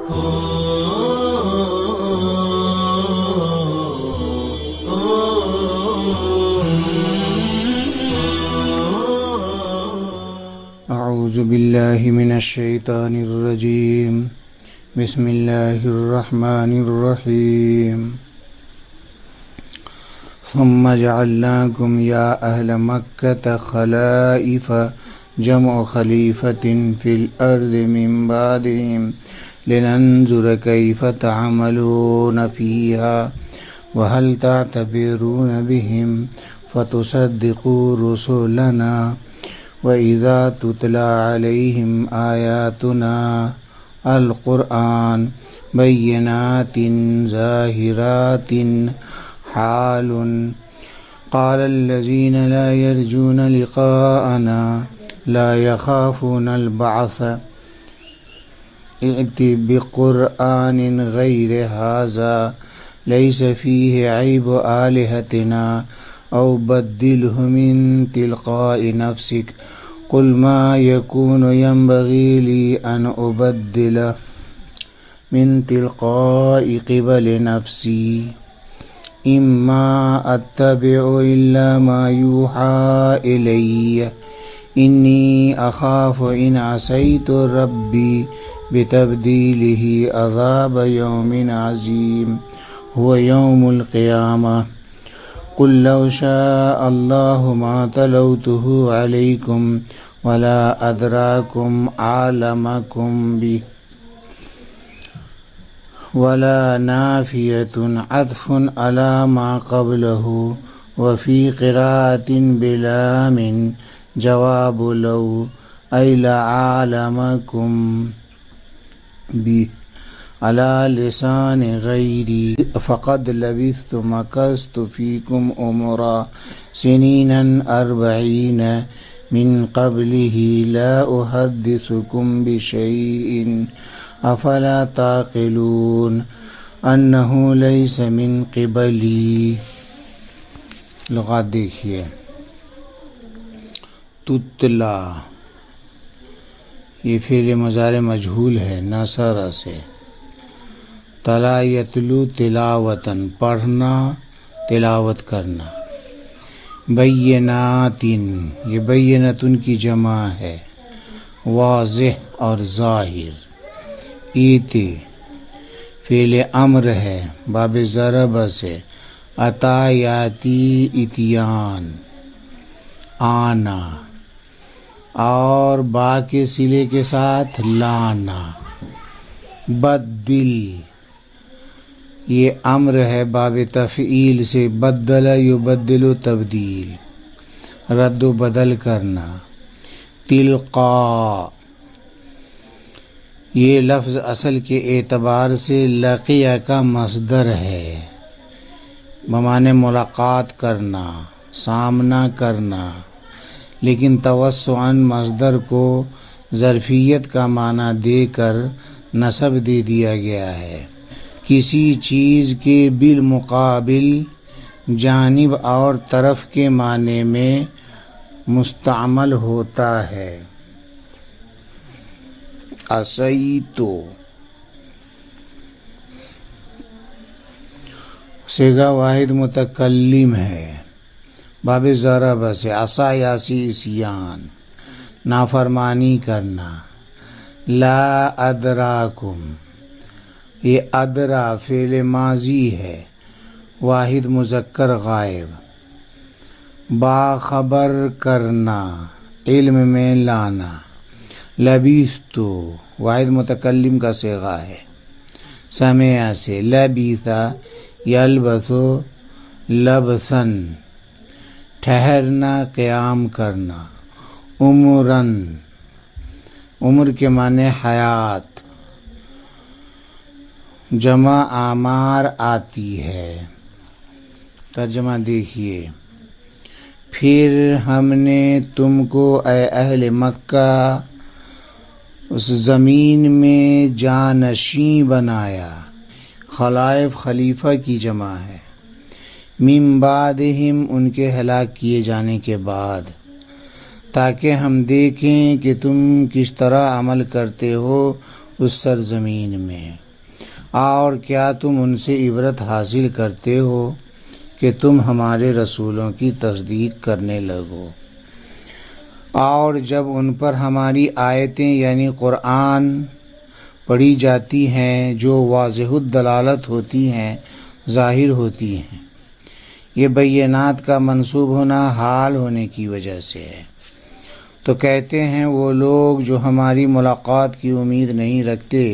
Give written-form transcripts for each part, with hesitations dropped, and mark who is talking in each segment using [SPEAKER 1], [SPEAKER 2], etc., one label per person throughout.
[SPEAKER 1] اعوذ باللہ من الشیطان الرجیم بسم اللہ الرحمن الرحیم ثم جعلناکم یا اہل مکۃ خلائف جمع خلیفۃ فی الارض من بعدہم لننظر کیف تعملون فیہا وہل تعتبرون بہم فتصدقوا رسلنا وَإِذَا تُتْلَى عَلَيْهِمْ آيَاتُنَا الْقُرْآنُ بَيِّنَاتٍ ظَاهِرَاتٍ حَالٌ قَالَ الَّذِينَ لَا يَرْجُونَ لِقَاءَنَا لَا يَخَافُونَ الْبَعْثَ ائْتِ بِقُرْآنٍ غَيْرِ هَذَا لَيْسَ فِيهِ عَيْبُ آلِهَتِنَا أو بدله من تلقاء نفسك قل ما يكون ينبغي لي أن أبدل من تلقاء قبل نفسي إما أتبع إلا ما يوحى إلي إني أخاف إن عصيت ربي بتبديله عذاب يوم عظيم هو يوم القيامة قل لو شاء الله ما تلوته عليكم ولا أدراكم عالمكم به ولا نافية عطف على ما قبله وفي قراءة بلام جواب لو أي لعالمكم به على لسان غيري فقد لبثت مكثت فيكم أمرا سنينا 40 من قبله لا أحدثكم بشيء أفلا تعقلون أنه ليس من قبلي. لغات دیکھیے. تتلا یہ فعل مضارع مجہول ہے نصر سے. تلا یتلو تلاوتن پڑھنا تلاوت کرنا. بیناتن یہ بینتن کی جمع ہے واضح اور ظاہر. ایتے فعل امر ہے باب ضرب سے. اتا یاتی اتیان آنا اور با کے صلے کے ساتھ لانا. بدل یہ امر ہے باب تفعیل سے. بدل یبدل تبدیل رد و بدل کرنا. تلقا یہ لفظ اصل کے اعتبار سے لقیہ کا مصدر ہے بمعنی ملاقات کرنا سامنا کرنا، لیکن توسعاً مصدر کو ظرفیت کا معنی دے کر نصب دے دیا گیا ہے. کسی چیز کے بالمقابل جانب اور طرف کے معنی میں مستعمل ہوتا ہے. عصیتو صیغہ واحد متکلم ہے باب ضرب سے. عصا یاسی عصیان نافرمانی کرنا. لا ادراکم یہ ادرا فعل ماضی ہے واحد مذکر غائب. باخبر کرنا علم میں لانا. لبیثتو واحد متکلم کا صیغہ ہے سمع سے. لبیثا یلبثو لبسن ٹھہرنا قیام کرنا. عمرن عمر کے معنی حیات جمع آمار آتی ہے. ترجمہ دیکھیے. پھر ہم نے تم کو اے اہل مکہ اس زمین میں جانشین بنایا. خلائف خلیفہ کی جمع ہے. من بعدہم ان کے ہلاک کیے جانے کے بعد، تاکہ ہم دیکھیں کہ تم کس طرح عمل کرتے ہو اس سرزمین میں، اور کیا تم ان سے عبرت حاصل کرتے ہو کہ تم ہمارے رسولوں کی تصدیق کرنے لگو، اور جب ان پر ہماری آیتیں یعنی قرآن پڑھی جاتی ہیں جو واضح الدلالت ہوتی ہیں، ظاہر ہوتی ہیں۔ یہ بینات کا منسوب ہونا حال ہونے کی وجہ سے ہے، تو کہتے ہیں وہ لوگ جو ہماری ملاقات کی امید نہیں رکھتے،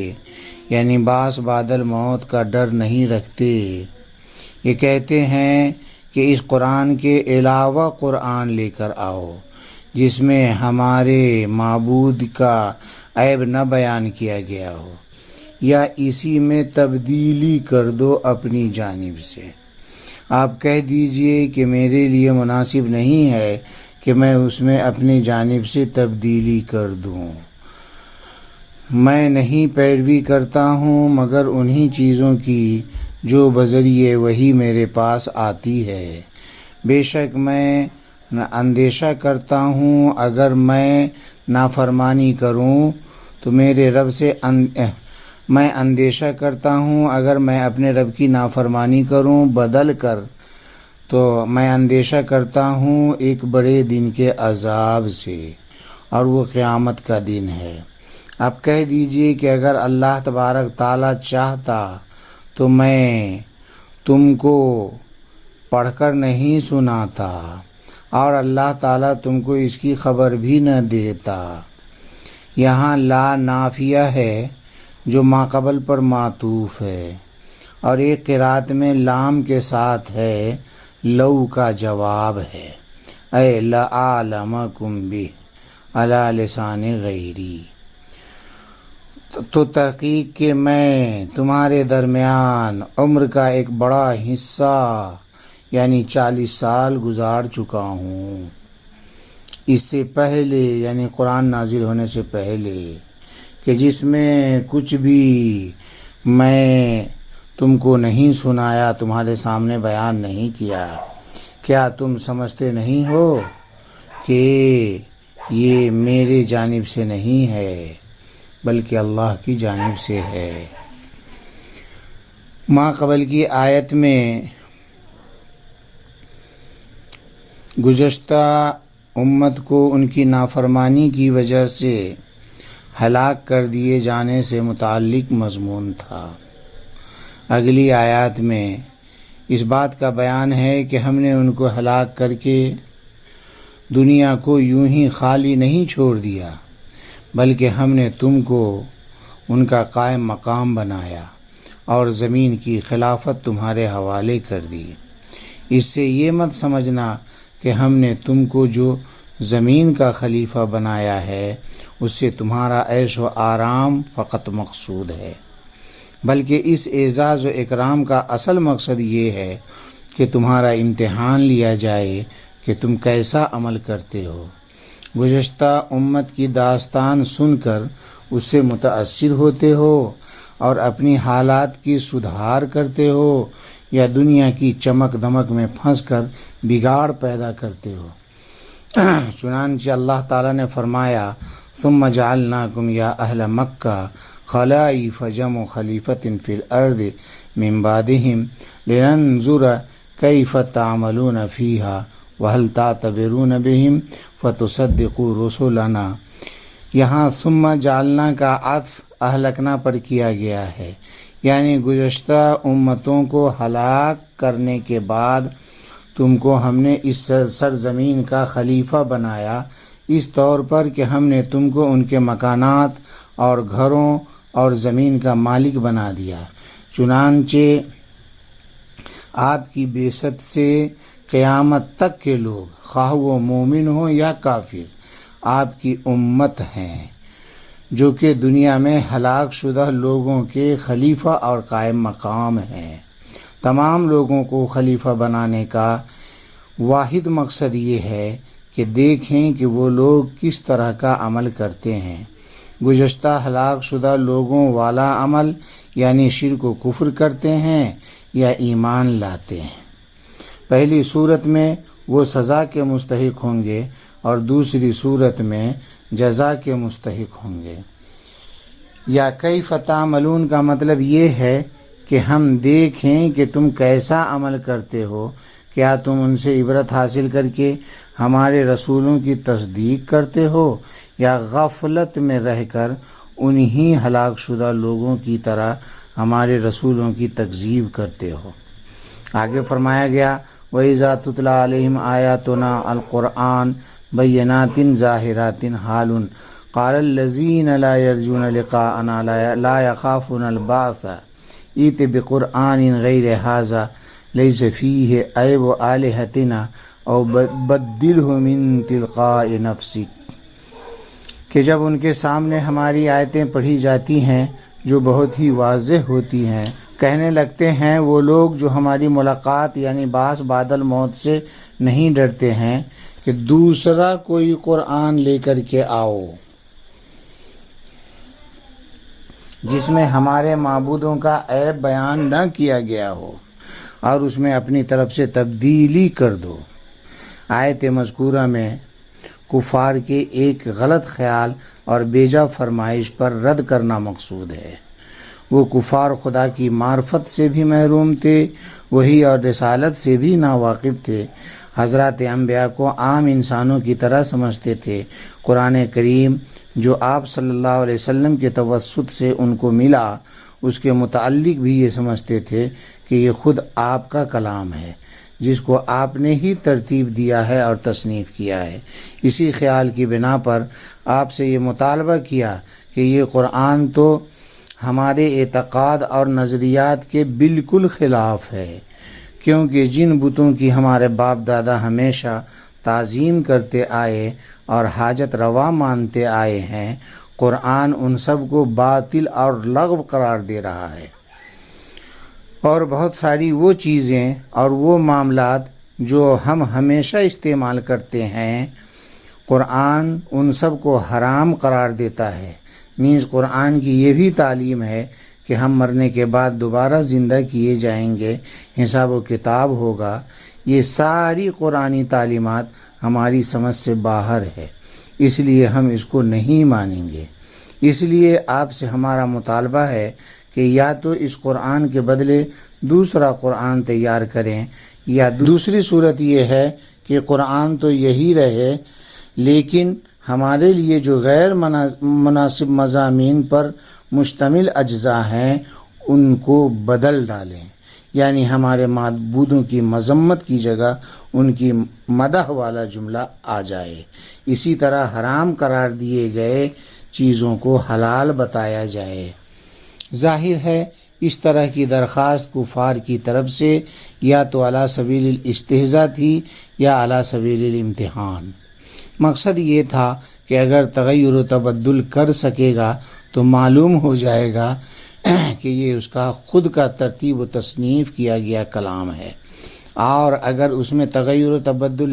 [SPEAKER 1] یعنی باس بادل موت کا ڈر نہیں رکھتے، یہ کہتے ہیں کہ اس قرآن کے علاوہ قرآن لے کر آؤ جس میں ہمارے معبود کا عیب نہ بیان کیا گیا ہو، یا اسی میں تبدیلی کر دو اپنی جانب سے۔ آپ کہہ دیجئے کہ میرے لیے مناسب نہیں ہے کہ میں اس میں اپنی جانب سے تبدیلی کر دوں، میں نہیں پیروی کرتا ہوں مگر انہی چیزوں کی جو بذریعے وہی میرے پاس آتی ہے، بے شک میں اندیشہ کرتا ہوں اگر میں نافرمانی کروں تو میرے رب سے میں اندیشہ کرتا ہوں اگر میں اپنے رب کی نافرمانی کروں بدل کر، تو میں اندیشہ کرتا ہوں ایک بڑے دن کے عذاب سے، اور وہ قیامت کا دن ہے۔ آپ کہہ دیجئے کہ اگر اللہ تبارک تعالیٰ چاہتا تو میں تم کو پڑھ کر نہیں سناتا، اور اللہ تعالیٰ تم کو اس کی خبر بھی نہ دیتا۔ یہاں لا نافیہ ہے جو ماقبل پر معطوف ہے، اور ایک قرات میں لام کے ساتھ ہے لو کا جواب ہے، اے لأعلمکم بہ علی لسان غیری، تو تحقیق کہ میں تمہارے درمیان عمر کا ایک بڑا حصہ یعنی 40 سال گزار چکا ہوں، اس سے پہلے یعنی قرآن نازل ہونے سے پہلے، کہ جس میں کچھ بھی میں تم کو نہیں سنایا، تمہارے سامنے بیان نہیں کیا۔ کیا تم سمجھتے نہیں ہو کہ یہ میرے جانب سے نہیں ہے بلکہ اللہ کی جانب سے ہے؟ ما قبل کی آیت میں گزشتہ امت کو ان کی نافرمانی کی وجہ سے ہلاک کر دیے جانے سے متعلق مضمون تھا۔ اگلی آیات میں اس بات کا بیان ہے کہ ہم نے ان کو ہلاک کر کے دنیا کو یوں ہی خالی نہیں چھوڑ دیا، بلکہ ہم نے تم کو ان کا قائم مقام بنایا اور زمین کی خلافت تمہارے حوالے کر دی۔ اس سے یہ مت سمجھنا کہ ہم نے تم کو جو زمین کا خلیفہ بنایا ہے اس سے تمہارا عیش و آرام فقط مقصود ہے، بلکہ اس اعزاز و اکرام کا اصل مقصد یہ ہے کہ تمہارا امتحان لیا جائے کہ تم کیسا عمل کرتے ہو۔ گزشتہ امت کی داستان سن کر اس سے متاثر ہوتے ہو اور اپنی حالات کی سدھار کرتے ہو، یا دنیا کی چمک دمک میں پھنس کر بگاڑ پیدا کرتے ہو۔ چنانچہ اللہ تعالیٰ نے فرمایا ثم جعلناکم یا اہل مکہ خلائف جمع خلیفۃ فی الارض من بعدہم لننظر کیف تعملون فیہا وہل تعتبرون بہم فتصدقوا رسلنا۔ یہاں ثم جعلنا کا عطف اہلکنا پر کیا گیا ہے، یعنی گزشتہ امتوں کو ہلاک کرنے کے بعد تم کو ہم نے اس سرزمین کا خلیفہ بنایا، اس طور پر کہ ہم نے تم کو ان کے مکانات اور گھروں اور زمین کا مالک بنا دیا۔ چنانچہ آپ کی بعثت سے قیامت تک کے لوگ، خواہ وہ مومن ہوں یا کافر، آپ کی امت ہیں، جو کہ دنیا میں ہلاک شدہ لوگوں کے خلیفہ اور قائم مقام ہیں۔ تمام لوگوں کو خلیفہ بنانے کا واحد مقصد یہ ہے کہ دیکھیں کہ وہ لوگ کس طرح کا عمل کرتے ہیں۔ گزشتہ ہلاک شدہ لوگوں والا عمل یعنی شرک و کفر کرتے ہیں یا ایمان لاتے ہیں۔ پہلی صورت میں وہ سزا کے مستحق ہوں گے اور دوسری صورت میں جزا کے مستحق ہوں گے۔ یا کیف تعملون کا مطلب یہ ہے کہ ہم دیکھیں کہ تم کیسا عمل کرتے ہو، کیا تم ان سے عبرت حاصل کر کے ہمارے رسولوں کی تصدیق کرتے ہو یا غفلت میں رہ کر انہی ہلاک شدہ لوگوں کی طرح ہمارے رسولوں کی تکذیب کرتے ہو۔ آگے فرمایا گیا وَإِذَا تُتْلَىٰ عَلَيْهِمْ آيَاتُنَا الْقُرْآنَ بَيِّنَاتٍ ظَاهِرَاتٍ حَالٌ قَالَ الَّذِينَ لَا يَرْجُونَ لِقَاءَنَا لَا يَخَافُونَ الْبَعْثَ ائْتِ بِقُرْآنٍ غَيْرِ هَٰذَا لَيْسَ فِيهِ عَيْبُ آلِهَتِنَا أَوْ بَدِّلْهُ مِن تِلْقَاءِ نَفْسِكَ، کہ جب ان کے سامنے ہماری آیتیں پڑھی جاتی ہیں جو بہت ہی واضح ہوتی ہیں، کہنے لگتے ہیں وہ لوگ جو ہماری ملاقات یعنی بعث بعد الموت سے نہیں ڈرتے ہیں کہ دوسرا کوئی قرآن لے کر کے آؤ جس میں ہمارے معبودوں کا عیب بیان نہ کیا گیا ہو اور اس میں اپنی طرف سے تبدیلی کر دو۔ آیت مذکورہ میں کفار کے ایک غلط خیال اور بیجا فرمائش پر رد کرنا مقصود ہے۔ وہ کفار خدا کی معرفت سے بھی محروم تھے، وحی اور رسالت سے بھی ناواقف تھے، حضرات انبیاء کو عام انسانوں کی طرح سمجھتے تھے۔ قرآن کریم جو آپ صلی اللہ علیہ وسلم کے توسط سے ان کو ملا، اس کے متعلق بھی یہ سمجھتے تھے کہ یہ خود آپ کا کلام ہے جس کو آپ نے ہی ترتیب دیا ہے اور تصنیف کیا ہے۔ اسی خیال کی بنا پر آپ سے یہ مطالبہ کیا کہ یہ قرآن تو ہمارے اعتقاد اور نظریات کے بالکل خلاف ہے، کیونکہ جن بتوں کی ہمارے باپ دادا ہمیشہ تعظیم کرتے آئے اور حاجت روا مانتے آئے ہیں، قرآن ان سب کو باطل اور لغو قرار دے رہا ہے، اور بہت ساری وہ چیزیں اور وہ معاملات جو ہم ہمیشہ استعمال کرتے ہیں قرآن ان سب کو حرام قرار دیتا ہے۔ نیز قرآن کی یہ بھی تعلیم ہے کہ ہم مرنے کے بعد دوبارہ زندہ کیے جائیں گے، حساب و کتاب ہوگا۔ یہ ساری قرآنی تعلیمات ہماری سمجھ سے باہر ہے، اس لیے ہم اس کو نہیں مانیں گے۔ اس لیے آپ سے ہمارا مطالبہ ہے کہ یا تو اس قرآن کے بدلے دوسرا قرآن تیار کریں، یا دوسری صورت یہ ہے کہ قرآن تو یہی رہے لیکن ہمارے لیے جو غیر مناسب مضامین پر مشتمل اجزاء ہیں ان کو بدل ڈالیں، یعنی ہمارے معبودوں کی مذمت کی جگہ ان کی مدح والا جملہ آ جائے۔ اسی طرح حرام قرار دیے گئے چیزوں کو حلال بتایا جائے۔ ظاہر ہے اس طرح کی درخواست کفار کی طرف سے یا تو علی سبیل الاستہزاء تھی یا علی سبیل الامتحان۔ مقصد یہ تھا کہ اگر تغیر و تبدل کر سکے گا تو معلوم ہو جائے گا کہ یہ اس کا خود کا ترتیب و تصنیف کیا گیا کلام ہے، اور اگر اس میں تغیر و تبدل